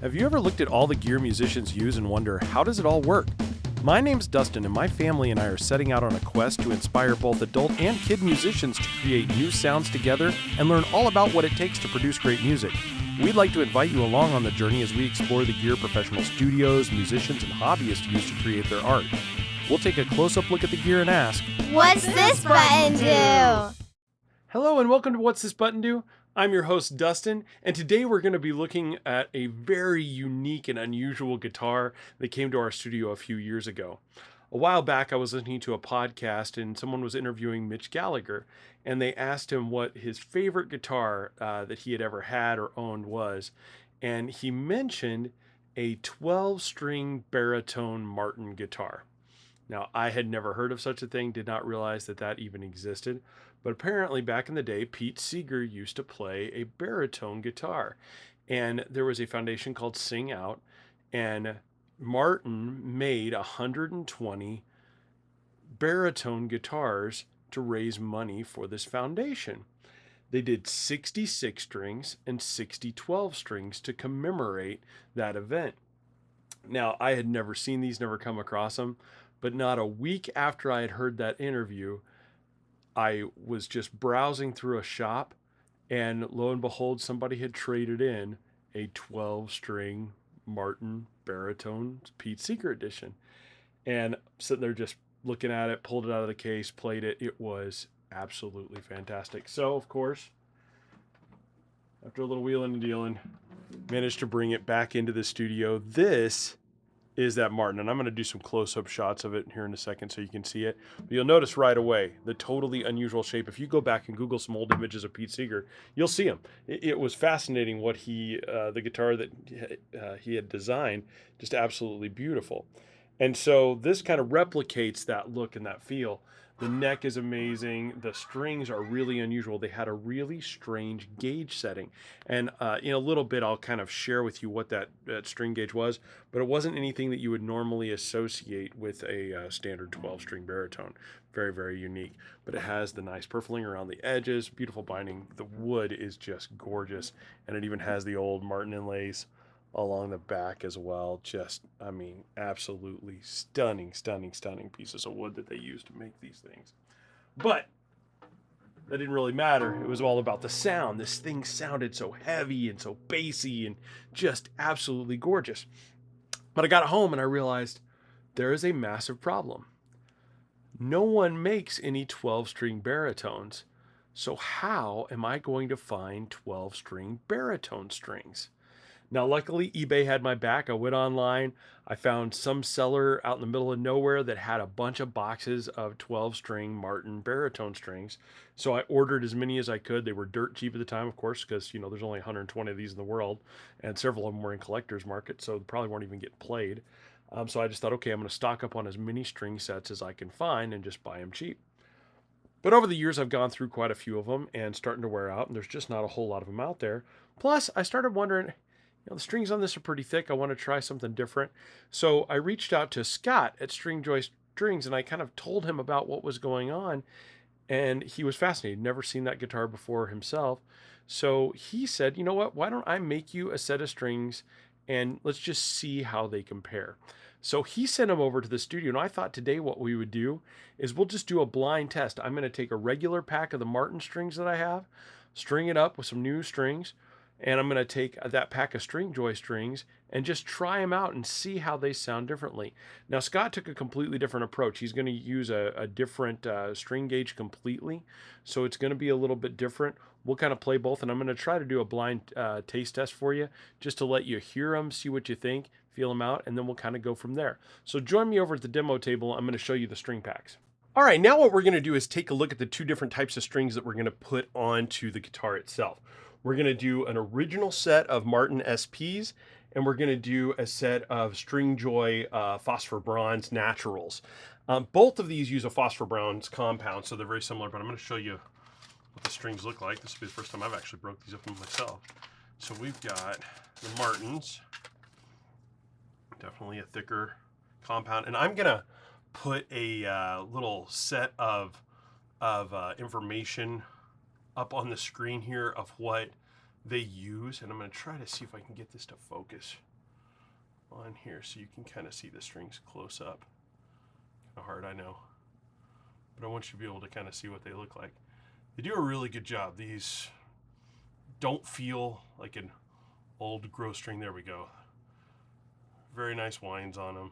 Have you ever looked at all the gear musicians use and wonder, how does it all work? My name's Dustin, and my family and I are setting out on a quest to inspire both adult and kid musicians to create new sounds together and learn all about what it takes to produce great music. We'd like to invite you along on the journey as we explore the gear professional studios, musicians, and hobbyists use to create their art. We'll take a close-up look at the gear and ask, what's this button do? Hello and welcome to What's This Button Do? I'm your host, Dustin, and today we're going to be looking at a very unique and unusual guitar that came to our studio a few years ago. A while back, I was listening to a podcast and someone was interviewing Mitch Gallagher, and they asked him what his favorite guitar that he had ever had or owned was, and he mentioned a 12-string baritone Martin guitar. Now, I had never heard of such a thing, did not realize that that even existed. But apparently back in the day, Pete Seeger used to play a baritone guitar. And there was a foundation called Sing Out. And Martin made 120 baritone guitars to raise money for this foundation. They did 66 strings and 60 12 strings to commemorate that event. Now, I had never seen these, never come across them. But not a week after I had heard that interview, I was just browsing through a shop, and lo and behold, somebody had traded in a 12-string Martin baritone Pete Seeger edition. And sitting there just looking at it, pulled it out of the case, played it. It was absolutely fantastic. So, of course, after a little wheeling and dealing, managed to bring it back into the studio. This is that Martin, and I'm going to do some close-up shots of it here in a second so you can see it. But you'll notice right away the totally unusual shape. If you go back and Google some old images of Pete Seeger, you'll see him. It was fascinating what the guitar that he had designed, just absolutely beautiful. And so this kind of replicates that look and that feel. The neck is amazing. The strings are really unusual. They had a really strange gauge setting. And in a little bit, I'll kind of share with you what that string gauge was, but it wasn't anything that you would normally associate with a standard 12-string baritone. Very, very unique. But it has the nice purfling around the edges, beautiful binding. The wood is just gorgeous. And it even has the old Martin inlays along the back as well. Just, I mean, absolutely stunning, stunning, stunning pieces of wood that they used to make these things. But that didn't really matter. It was all about the sound. This thing sounded so heavy and so bassy and just absolutely gorgeous. But I got home and I realized there is a massive problem. No one makes any 12-string baritones. So how am I going to find 12-string baritone strings? Now, luckily, eBay had my back. I went online. I found some seller out in the middle of nowhere that had a bunch of boxes of 12-string Martin baritone strings. So I ordered as many as I could. They were dirt cheap at the time, of course, because, there's only 120 of these in the world, and several of them were in collector's market, so they probably weren't even getting played. So I just thought, okay, I'm going to stock up on as many string sets as I can find and just buy them cheap. But over the years, I've gone through quite a few of them and starting to wear out, and there's just not a whole lot of them out there. Plus, I started wondering, the strings on this are pretty thick. I want to try something different. So I reached out to Scott at Stringjoy Strings, and I kind of told him about what was going on. And he was fascinated. Never seen that guitar before himself. So he said, you know what? Why don't I make you a set of strings and let's just see how they compare. So he sent them over to the studio. And I thought today what we would do is we'll just do a blind test. I'm going to take a regular pack of the Martin strings that I have, string it up with some new strings, and I'm going to take that pack of Stringjoy strings and just try them out and see how they sound differently. Now, Scott took a completely different approach. He's going to use a different string gauge completely, so it's going to be a little bit different. We'll kind of play both, and I'm going to try to do a blind taste test for you just to let you hear them, see what you think, feel them out, and then we'll kind of go from there. So join me over at the demo table. I'm going to show you the string packs. All right, now what we're going to do is take a look at the two different types of strings that we're going to put onto the guitar itself. We're going to do an original set of Martin SPs, and we're going to do a set of Stringjoy Phosphor Bronze Naturals. Both of these use a Phosphor Bronze compound, so they're very similar, but I'm going to show you what the strings look like. This will be the first time I've actually broke these open myself. So we've got the Martins, definitely a thicker compound, and I'm going to put a little set of information up on the screen here of what they use, and I'm going to try to see if I can get this to focus on here so you can kind of see the strings close up. Kind of hard, I know, but I want you to be able to kind of see what they look like. They do a really good job. These don't feel like an old gross string. There we go. Very nice winds on them.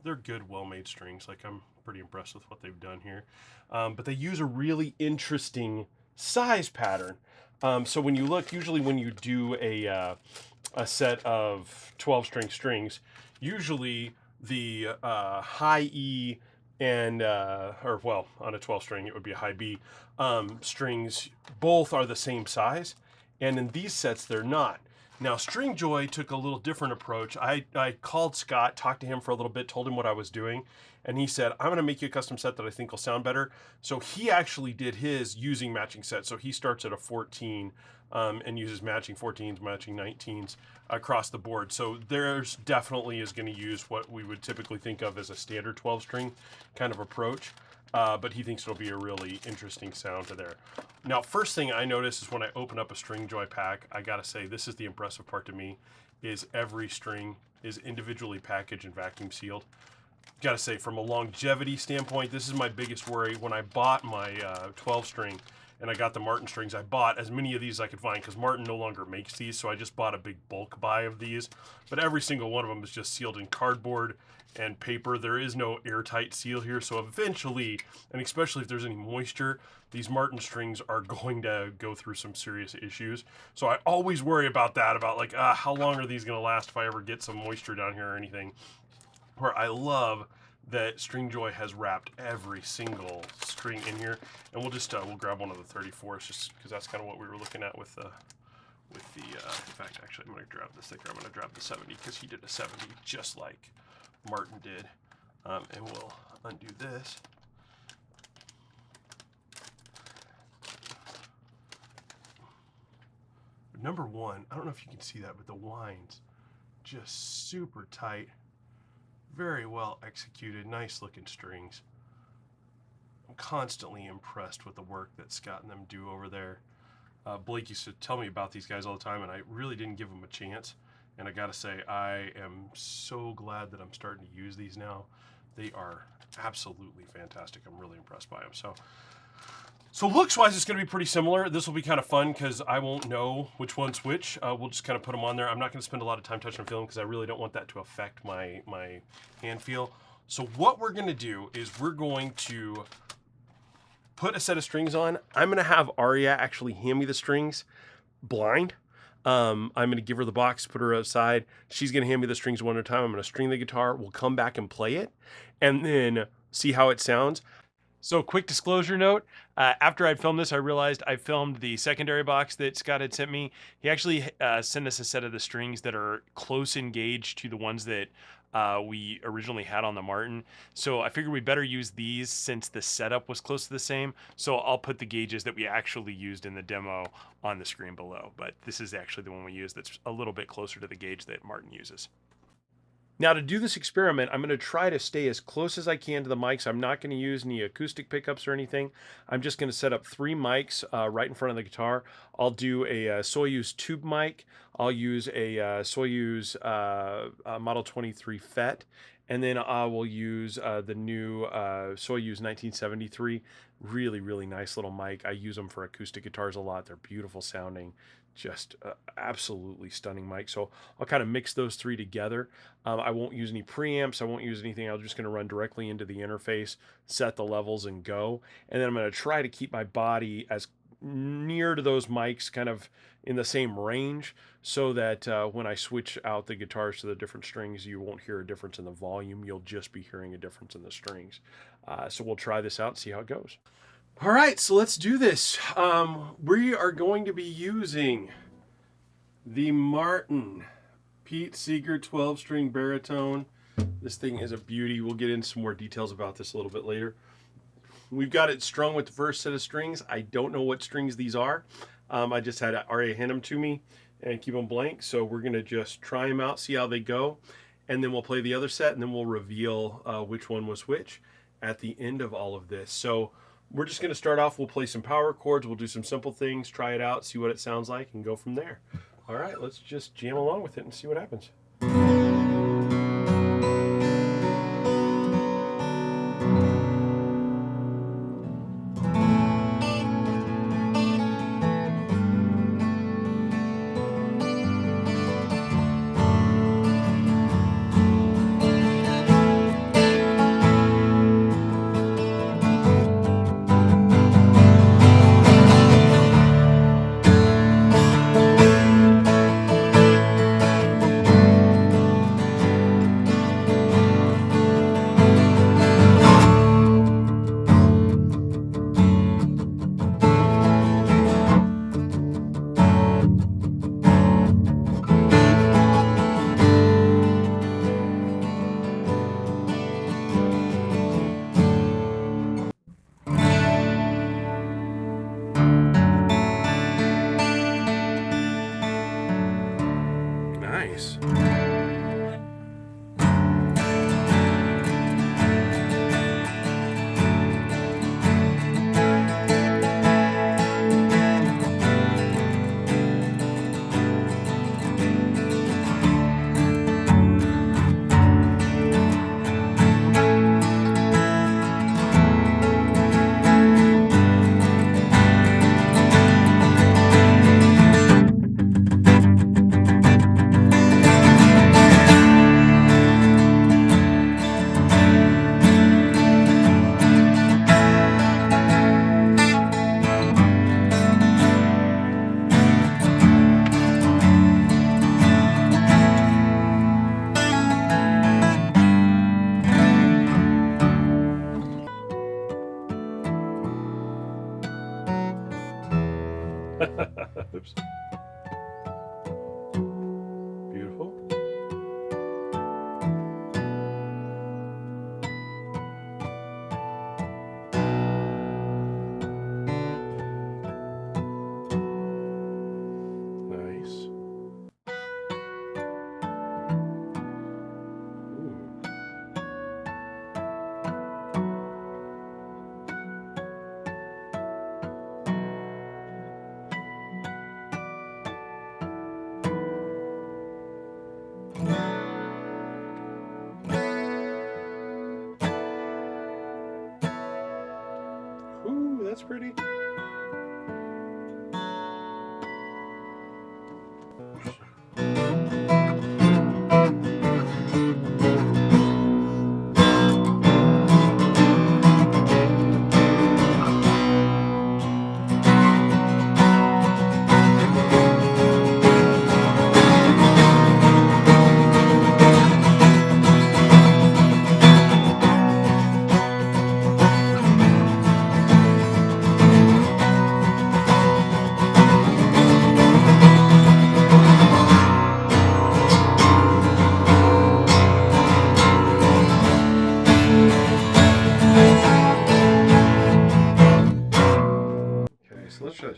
They're good, well-made strings. Like, I'm pretty impressed with what they've done here. But they use a really interesting size pattern. So when you look, usually when you do a set of 12-string strings, usually the high E and, or well, on a 12-string, it would be a high B, strings both are the same size. And in these sets, they're not. Now, Stringjoy took a little different approach. I called Scott, talked to him for a little bit, told him what I was doing, and he said, I'm going to make you a custom set that I think will sound better. So he actually did his using matching sets. So he starts at a 14 and uses matching 14s, matching 19s across the board. So there's definitely is going to use what we would typically think of as a standard 12-string kind of approach. But he thinks it'll be a really interesting sound to there. Now, first thing I notice is when I open up a Stringjoy pack, I gotta say, this is the impressive part to me, is every string is individually packaged and vacuum sealed. Gotta say, from a longevity standpoint, this is my biggest worry. When I bought my 12-string and I got the Martin strings, I bought as many of these as I could find because Martin no longer makes these, so I just bought a big bulk buy of these. But every single one of them is just sealed in cardboard and paper. There is no airtight seal here, so eventually, and especially if there's any moisture, these Martin strings are going to go through some serious issues. So I always worry about that, about like, how long are these going to last if I ever get some moisture down here or anything. Where I love that Stringjoy has wrapped every single string in here, and we'll just we'll grab one of the 34s just because that's kind of what we were looking at with the in fact, actually, I'm going to grab the sticker. I'm going to grab the 70 because he did a 70 just like Martin did. And we'll undo this. Number one, I don't know if you can see that, but the winds just super tight, very well executed, nice looking strings. I'm constantly impressed with the work that Scott and them do over there. Blake used to tell me about these guys all the time, and I really didn't give them a chance. And I gotta say, I am so glad that I'm starting to use these now. They are absolutely fantastic. I'm really impressed by them. So looks-wise, it's gonna be pretty similar. This will be kind of fun because I won't know which one's which. We'll just kind of put them on there. I'm not gonna spend a lot of time touching and feeling because I really don't want that to affect my hand feel. So what we're gonna do is we're going to put a set of strings on. I'm gonna have Aria actually hand me the strings blind. I'm gonna give her the box, put her outside. She's gonna hand me the strings one at a time. I'm gonna string the guitar. We'll come back and play it and then see how it sounds. So quick disclosure note, after I'd filmed this, I realized I filmed the secondary box that Scott had sent me. He actually sent us a set of the strings that are close engaged to the ones that we originally had on the Martin. So I figured we better use these since the setup was close to the same. So I'll put the gauges that we actually used in the demo on the screen below. But this is actually the one we use that's a little bit closer to the gauge that Martin uses. Now to do this experiment, I'm going to try to stay as close as I can to the mics. I'm not going to use any acoustic pickups or anything. I'm just going to set up 3 mics right in front of the guitar. I'll do a Soyuz tube mic. I'll use a Soyuz Model 23 FET. And then I will use the new Soyuz 1973. Really, really nice little mic. I use them for acoustic guitars a lot. They're beautiful sounding. Just absolutely stunning mic. So I'll kind of mix those 3 together. I won't use any preamps. I won't use anything. I'm just going to run directly into the interface, set the levels, and go. And then I'm going to try to keep my body as near to those mics, kind of in the same range, so that when I switch out the guitars to the different strings, you won't hear a difference in the volume. You'll just be hearing a difference in the strings. So we'll try this out and see how it goes. All right, so let's do this. We are going to be using the Martin Pete Seeger 12-string baritone. This thing is a beauty. We'll get into some more details about this a little bit later. We've got it strung with the first set of strings. I don't know what strings these are. I just had Aria hand them to me and keep them blank. So we're going to just try them out, see how they go, and then we'll play the other set, and then we'll reveal which one was which at the end of all of this. So we're just going to start off. We'll play some power chords. We'll do some simple things, try it out, see what it sounds like, and go from there. All right, let's just jam along with it and see what happens. Oops. Beautiful. Nice. Ooh, that's pretty. Okay, so let's try.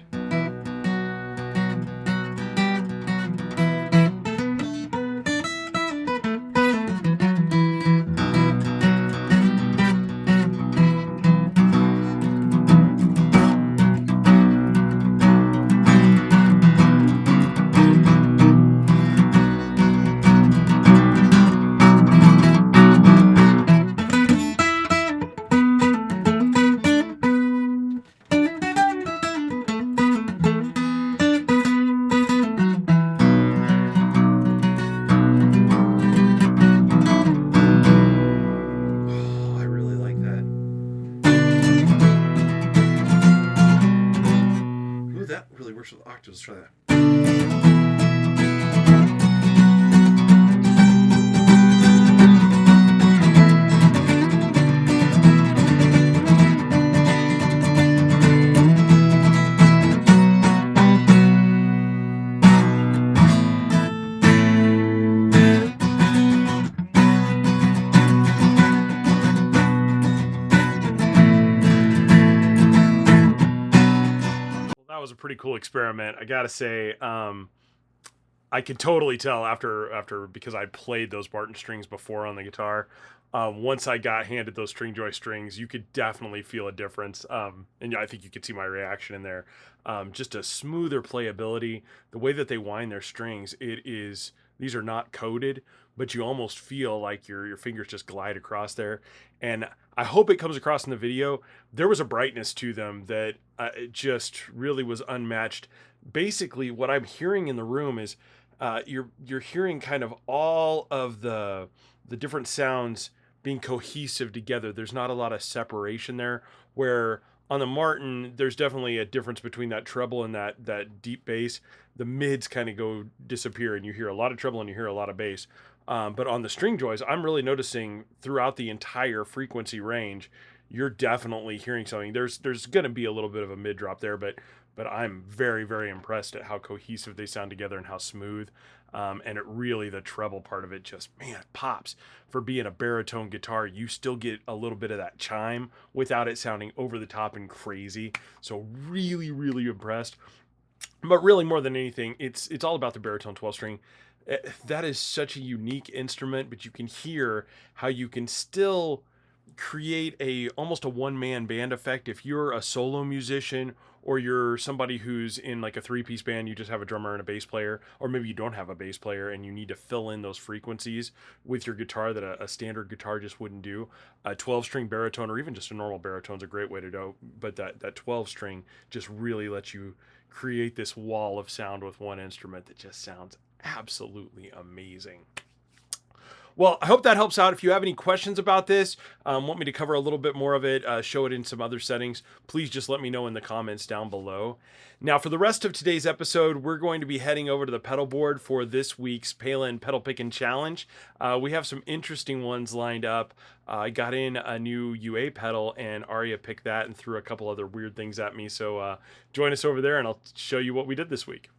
Oh, I really like that. Ooh, that really works with octaves. Let's try that. That was a pretty cool experiment. I gotta say, I could totally tell after because I played those Barton strings before on the guitar. Once I got handed those Stringjoy strings, you could definitely feel a difference. And yeah, I think you could see my reaction in there. Just a smoother playability. The way that they wind their strings, these are not coated, but you almost feel like your fingers just glide across there. And I hope it comes across in the video. There was a brightness to them that it just really was unmatched. Basically, what I'm hearing in the room is you're hearing kind of all of the different sounds being cohesive together. There's not a lot of separation there. Where on the Martin, there's definitely a difference between that treble and that deep bass. The mids kind of go disappear, and you hear a lot of treble and you hear a lot of bass. But on the Stringjoys, I'm really noticing throughout the entire frequency range, you're definitely hearing something. There's going to be a little bit of a mid drop there, but I'm very, very impressed at how cohesive they sound together and how smooth. And it really, the treble part of it just, man, it pops. For being a baritone guitar, you still get a little bit of that chime without it sounding over the top and crazy. So really, really impressed. But really, more than anything, it's all about the baritone 12 string. That is such a unique instrument, but you can hear how you can still create almost a one-man band effect. If you're a solo musician, or you're somebody who's in like a three-piece band, you just have a drummer and a bass player, or maybe you don't have a bass player and you need to fill in those frequencies with your guitar that a standard guitar just wouldn't do. A 12-string baritone, or even just a normal baritone, is a great way to go, but that 12-string just really lets you create this wall of sound with one instrument that just sounds absolutely amazing. Well, I hope that helps out. If you have any questions about this, want me to cover a little bit more of it, show it in some other settings, please just let me know in the comments down below. Now, for the rest of today's episode, we're going to be heading over to the pedal board for this week's Palen Pedal Picking Challenge. We have some interesting ones lined up. I got in a new UA pedal, and Aria picked that and threw a couple other weird things at me. So join us over there, and I'll show you what we did this week.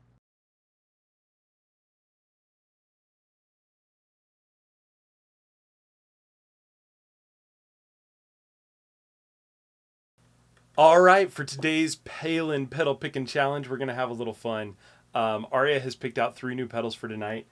All right, for today's Palen Pedal Picking Challenge, we're going to have a little fun. Aria has picked out 3 new pedals for tonight.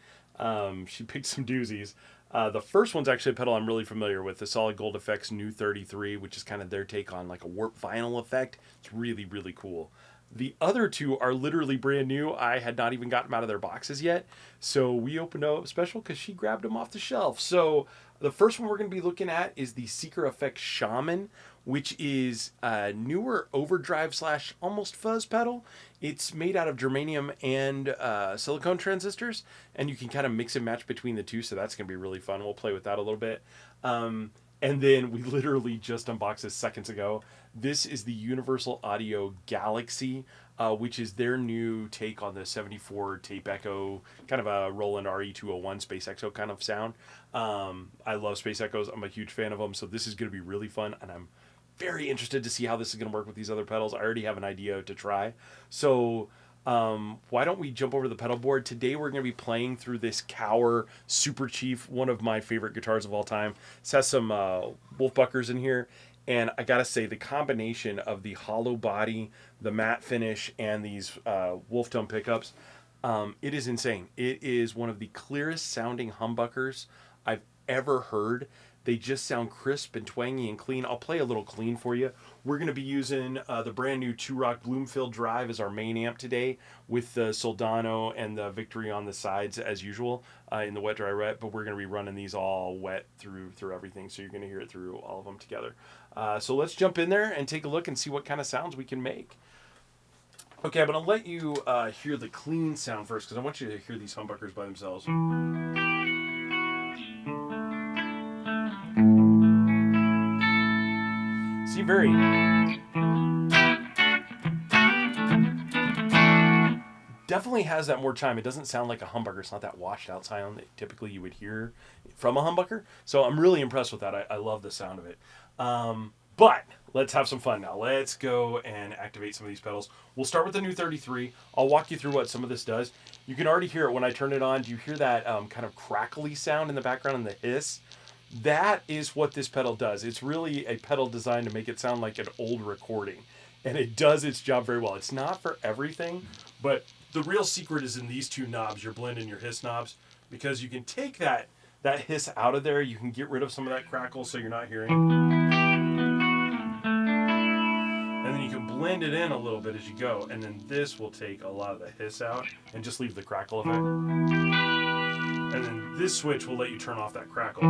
She picked some doozies. The first one's actually a pedal I'm really familiar with, the SolidGoldFX Nu-33, which is kind of their take on like a warp vinyl effect. It's really, really cool. The other 2 are literally brand new. I had not even gotten them out of their boxes yet. So we opened up special because she grabbed them off the shelf. So the first one we're going to be looking at is the Seeger Effects Shaman, which is a newer overdrive / almost fuzz pedal. It's made out of germanium and silicone transistors, and you can kind of mix and match between the 2, so that's going to be really fun. We'll play with that a little bit. And then we literally just unboxed this seconds ago. This is the Universal Audio Galaxy, which is their new take on the 74 tape echo, kind of a Roland RE201 Space Echo kind of sound. I love Space Echoes. I'm a huge fan of them, so this is going to be really fun, and I'm very interested to see how this is going to work with these other pedals. I already have an idea to try. So why don't we jump over to the pedal board? Today we're going to be playing through this Cower Super Chief, one of my favorite guitars of all time. This has some Wolfbuckers in here, and I gotta say the combination of the hollow body, the matte finish, and these Wolf Tone pickups, it is insane. It is one of the clearest sounding humbuckers I've ever heard. They just sound crisp and twangy and clean. I'll play a little clean for you. We're going to be using the brand new 2-Rock Bloomfield Drive as our main amp today, with the Soldano and the Victory on the sides as usual in the wet, dry, wet. But we're going to be running these all wet through everything, so you're going to hear it through all of them together. So let's jump in there and take a look and see what kind of sounds we can make. Okay, I'm going to let you hear the clean sound first, because I want you to hear these humbuckers by themselves. See, very definitely has that more chime. It doesn't sound like a humbucker. It's not that washed out sound that typically you would hear from a humbucker. So I'm really impressed with that. I love the sound of it. But let's have some fun now. Let's go and activate some of these pedals. We'll start with the Nu-33. I'll walk you through what some of this does. You can already hear it when I turn it on. Do you hear that kind of crackly sound in the background and the hiss? That is what this pedal does. It's really a pedal designed to make it sound like an old recording. And it does its job very well. It's not for everything, but the real secret is in these 2 knobs, your blend and your hiss knobs, because you can take that hiss out of there. You can get rid of some of that crackle so you're not hearing. And then you can blend it in a little bit as you go. And then this will take a lot of the hiss out and just leave the crackle effect. And then this switch will let you turn off that crackle.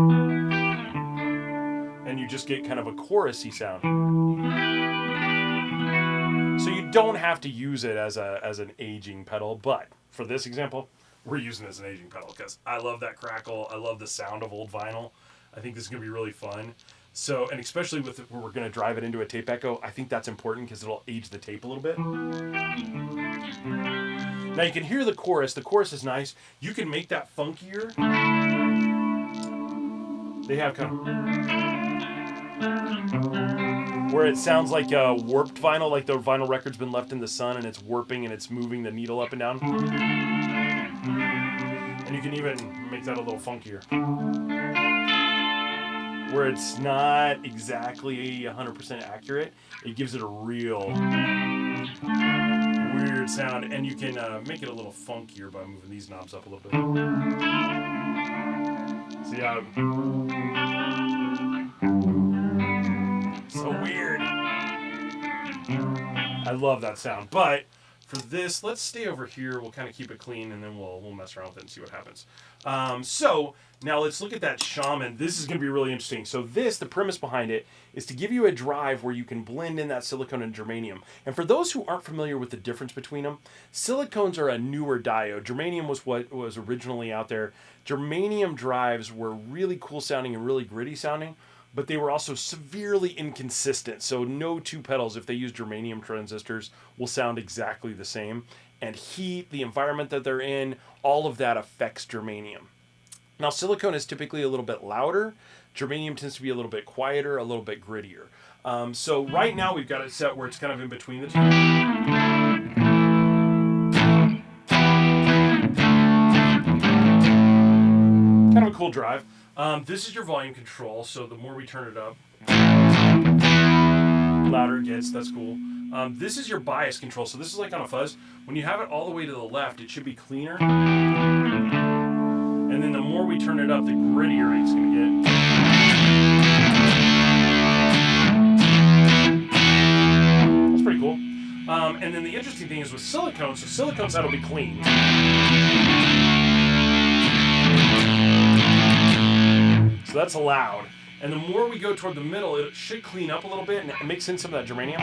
And you just get kind of a chorusy sound. So you don't have to use it as an aging pedal, but for this example, we're using it as an aging pedal because I love that crackle. I love the sound of old vinyl. I think this is going to be really fun. So, and especially with where we're going to drive it into a tape echo, I think that's important because it'll age the tape a little bit. Now you can hear the chorus. The chorus is nice. You can make that funkier. They have kind of where it sounds like a warped vinyl, like the vinyl record's been left in the sun and it's warping and it's moving the needle up and down. And you can even make that a little funkier, where it's not exactly 100% accurate. It gives it a real weird sound, and you can make it a little funkier by moving these knobs up a little bit. See how so weird. I love that sound, but for this, let's stay over here. We'll kind of keep it clean, and then we'll mess around with it and see what happens. So Now let's look at that Shaman. This is going to be really interesting. So this, the premise behind it, is to give you a drive where you can blend in that silicone and germanium. And for those who aren't familiar with the difference between them, silicones are a newer diode. Germanium was what was originally out there. Germanium drives were really cool sounding and really gritty sounding, but they were also severely inconsistent. So no two pedals, if they use germanium transistors, will sound exactly the same. And heat, the environment that they're in, all of that affects germanium. Now, silicone is typically a little bit louder. Germanium tends to be a little bit quieter, a little bit grittier. So right now we've got it set where it's kind of in between the two. Kind of a cool drive. This is your volume control, so the more we turn it up, louder it gets. That's cool. This is your bias control, so this is like on a fuzz. When you have it all the way to the left, it should be cleaner. And then the more we turn it up, the grittier it's going to get. That's pretty cool. And then the interesting thing is with silicone, so silicone side will be clean. So that's loud. And the more we go toward the middle, it should clean up a little bit and mix in some of that germanium.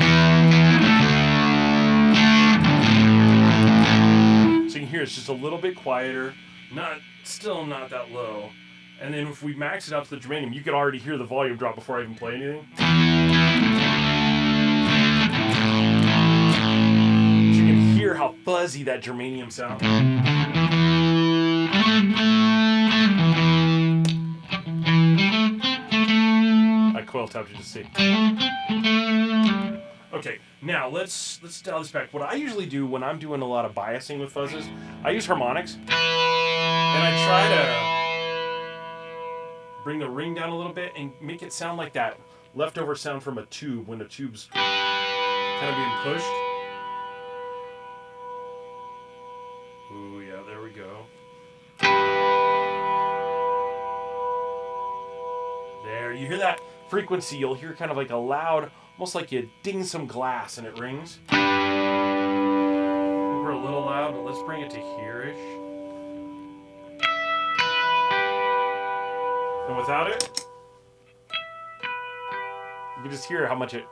So you can hear it's just a little bit quieter. Still not that low. And then if we max it out to the germanium, you can already hear the volume drop before I even play anything. So you can hear how fuzzy that germanium sounds. I coil tapped you to see. Okay, now let's dial this back. What I usually do when I'm doing a lot of biasing with fuzzes, I use harmonics. And I try to bring the ring down a little bit and make it sound like that leftover sound from a tube when the tube's kind of being pushed. Ooh, yeah, there we go. There, you hear that frequency, you'll hear kind of like a loud, almost like you ding some glass and it rings. We're a little loud, but let's bring it to here-ish. And without it, you can just hear how much it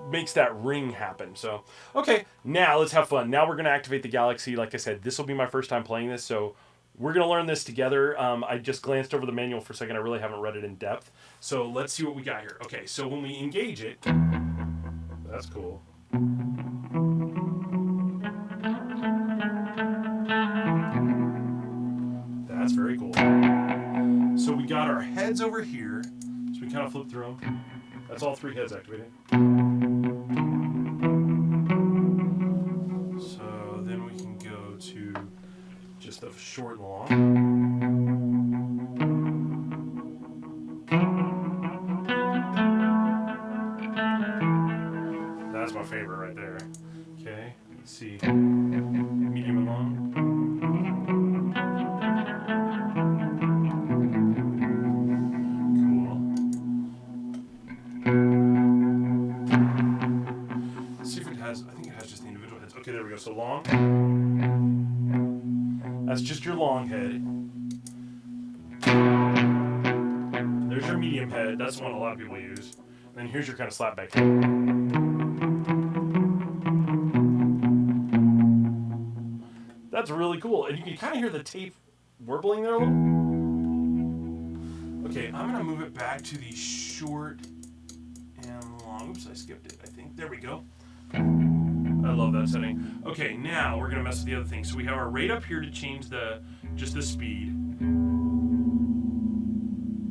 makes that ring happen. So, okay, now let's have fun. Now we're going to activate the Galaxy. Like I said, this will be my first time playing this, so we're going to learn this together. I just glanced over the manual for a second. I really haven't read it in depth. So let's see what we got here. Okay, so when we engage it, that's cool. That's very cool. So we got our heads over here. So we kind of flip through them. That's all three heads activated. So then we can go to just a short and long. That's my favorite right there. Okay, let's see. Medium and long. Okay, there we go. So long. That's just your long head. There's your medium head. That's the one a lot of people use. And then here's your kind of slapback head. That's really cool. And you can kind of hear the tape warbling there a little. Okay, I'm going to move it back to the short and long. Oops, I skipped it, I think. There we go. I love that setting. Okay, now we're gonna mess with the other thing. So we have our rate up here to change just the speed.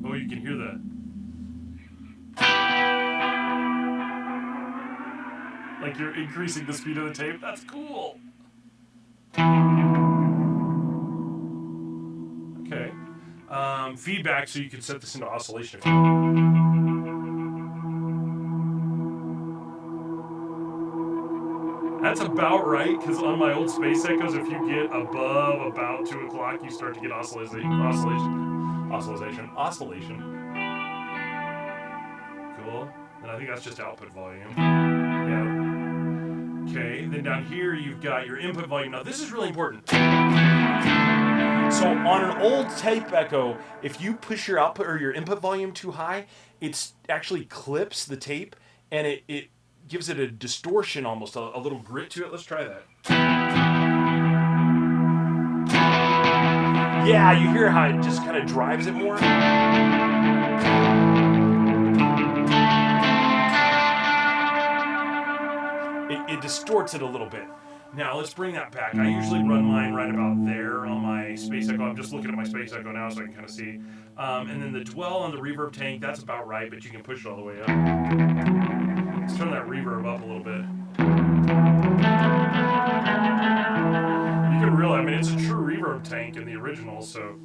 Oh, you can hear that. Like you're increasing the speed of the tape. That's cool. Okay. Feedback, so you can set this into oscillation. That's about right, because on my old Space Echoes, if you get above about 2 o'clock, you start to get oscillation. Cool. And I think that's just output volume. Yeah. Okay, then down here you've got your input volume. Now this is really important. So on an old tape echo, if you push your output or your input volume too high, it actually clips the tape and it gives it a distortion, almost a little grit to it. Let's try that. Yeah, you hear how it just kind of drives it more? It distorts it a little bit. Now let's bring that back. I usually run mine right about there on my Space Echo. I'm just looking at my Space Echo now so I can kind of see. And then the dwell on the reverb tank, that's about right, but you can push it all the way up. Let's turn that reverb up a little bit. You can really, I mean, it's a true reverb tank in the original, so.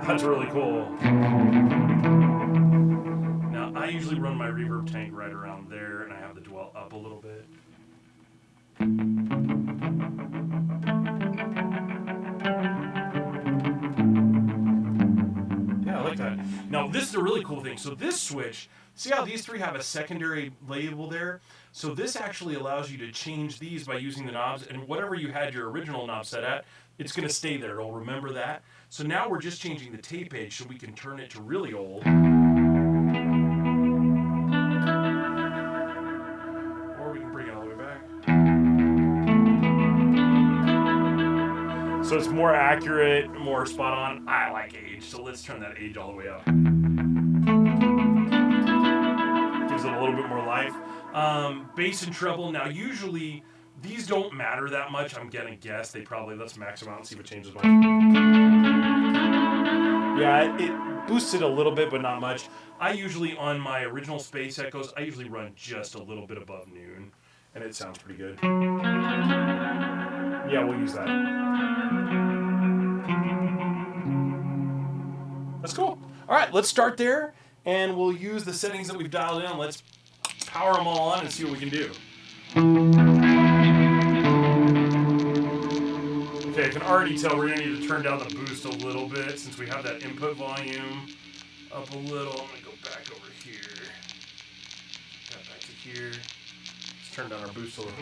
That's really cool. Now, I usually run my reverb tank right around there, and I have the dwell up a little bit. Yeah, I like that. Now, this is a really cool thing. So this switch, see how these three have a secondary label there? So this actually allows you to change these by using the knobs, and whatever you had your original knob set at, it's going to stay there. It'll remember that. So now we're just changing the tape age so we can turn it to really old. Or we can bring it all the way back. So it's more accurate, more spot on. I like age, so let's turn that age all the way up. Gives it a little bit more life. Bass and treble. Now usually these don't matter that much. I'm gonna guess they probably, let's max them out and see if it changes much. Yeah, it boosts it a little bit, but not much. I usually, on my original Space Echoes, I usually run just a little bit above noon, and it sounds pretty good. Yeah, we'll use that. That's cool. All right, let's start there, and we'll use the settings that we've dialed in. Let's power them all on and see what we can do. Okay, I can already tell we're going to need to turn down the boost a little bit since we have that input volume up a little. I'm going to go back over here. Back to here. Let's turn down our boost a little.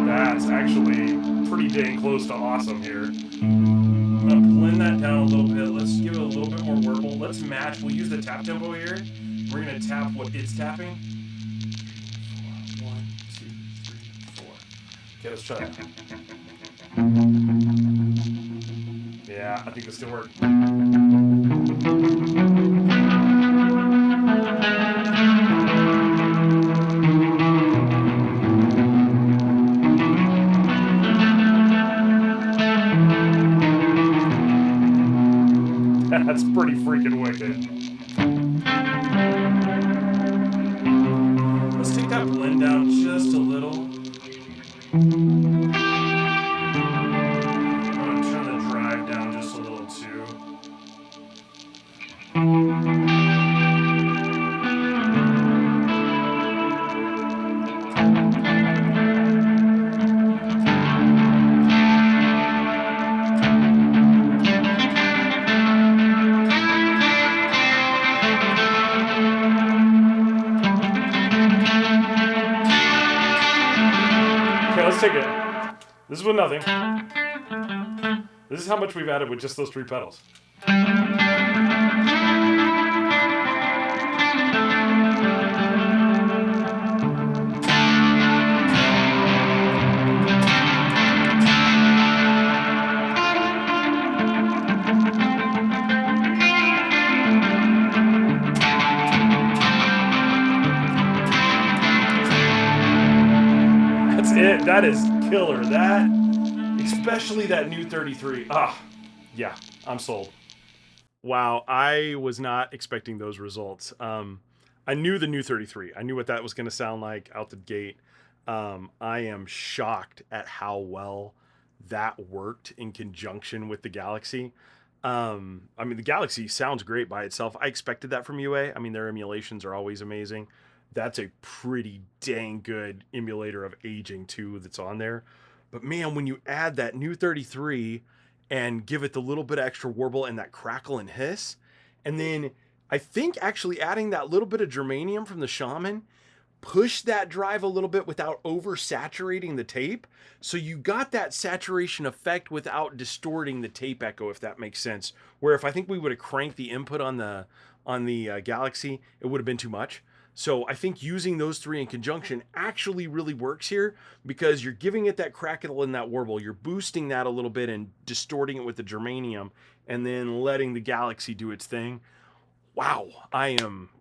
That's actually pretty dang close to awesome here. I'm going to blend that down a little bit. Let's give it a little bit more warble. Let's match. We'll use the tap tempo here. We're going to tap what it's tapping. 1, 2, 3, 4. Okay, let's try that. Yeah, I think it still works. That's pretty freaking wicked. Let's take that blend down just a little. I'm going to turn the drive down just a little too. Let's take it. This is with nothing. This is how much we've added with just those three pedals. It. That is killer. That, especially that Nu-33. Yeah, I'm sold. Wow, I was not expecting those results. I knew the Nu-33. I knew what that was going to sound like out the gate. I am shocked at how well that worked in conjunction with the Galaxy. I mean, the Galaxy sounds great by itself. I expected that from UA. I mean, their emulations are always amazing. That's a pretty dang good emulator of aging too that's on there. But man, when you add that Nu-33 and give it the little bit of extra warble and that crackle and hiss, and then I think actually adding that little bit of germanium from the Shaman pushed that drive a little bit without oversaturating the tape. So you got that saturation effect without distorting the tape echo, if that makes sense. Where if I think we would have cranked the input on the Galaxy, it would have been too much. So I think using those three in conjunction actually really works here, because you're giving it that crackle and that warble. You're boosting that a little bit and distorting it with the germanium, and then letting the Galaxy do its thing. Wow,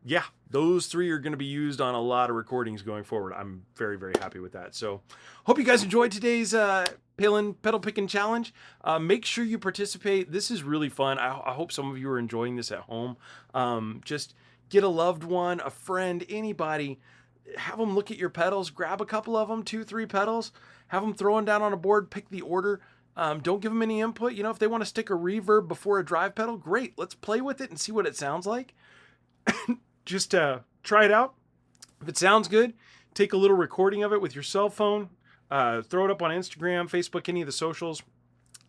yeah, those three are going to be used on a lot of recordings going forward. I'm very, very happy with that. So hope you guys enjoyed today's Palen pedal picking challenge. Make sure you participate. This is really fun. I hope some of you are enjoying this at home. Just get a loved one, a friend, anybody, have them look at your pedals, grab a couple of them, 2-3 pedals, have them throwing down on a board, pick the order. Don't give them any input. You know, if they want to stick a reverb before a drive pedal, great. Let's play with it and see what it sounds like. Just try it out. If it sounds good, take a little recording of it with your cell phone. Throw it up on Instagram, Facebook, any of the socials.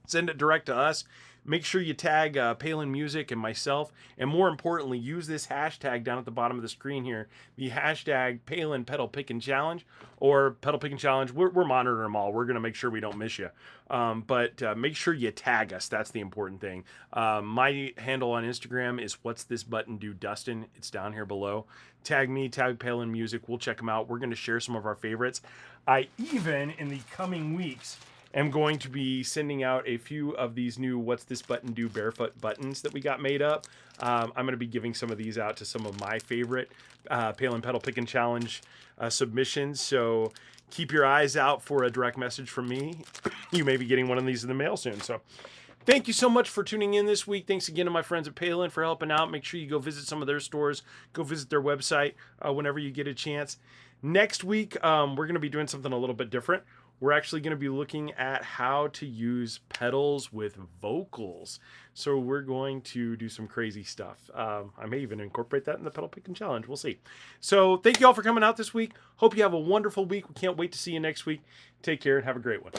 Send it direct to us. Make sure you tag Palen Music and myself. And more importantly, use this hashtag down at the bottom of the screen here. The hashtag Palen Pedal Picking Challenge or Pedal Picking Challenge. We're monitoring them all. We're going to make sure we don't miss you. But make sure you tag us. That's the important thing. My handle on Instagram is What's This Button Do Dustin. It's down here below. Tag me, tag Palen Music. We'll check them out. We're going to share some of our favorites. I even, in the coming weeks, am going to be sending out a few of these new What's This Button Do barefoot buttons that we got made up. I'm going to be giving some of these out to some of my favorite Palen Pedal Picking Challenge submissions. So keep your eyes out for a direct message from me. You may be getting one of these in the mail soon. So thank you so much for tuning in this week. Thanks again to my friends at Palen for helping out. Make sure you go visit some of their stores. Go visit their website whenever you get a chance. Next week, we're going to be doing something a little bit different. We're actually going to be looking at how to use pedals with vocals. So we're going to do some crazy stuff. I may even incorporate that in the pedal picking challenge. We'll see. So thank you all for coming out this week. Hope you have a wonderful week. We can't wait to see you next week. Take care and have a great one.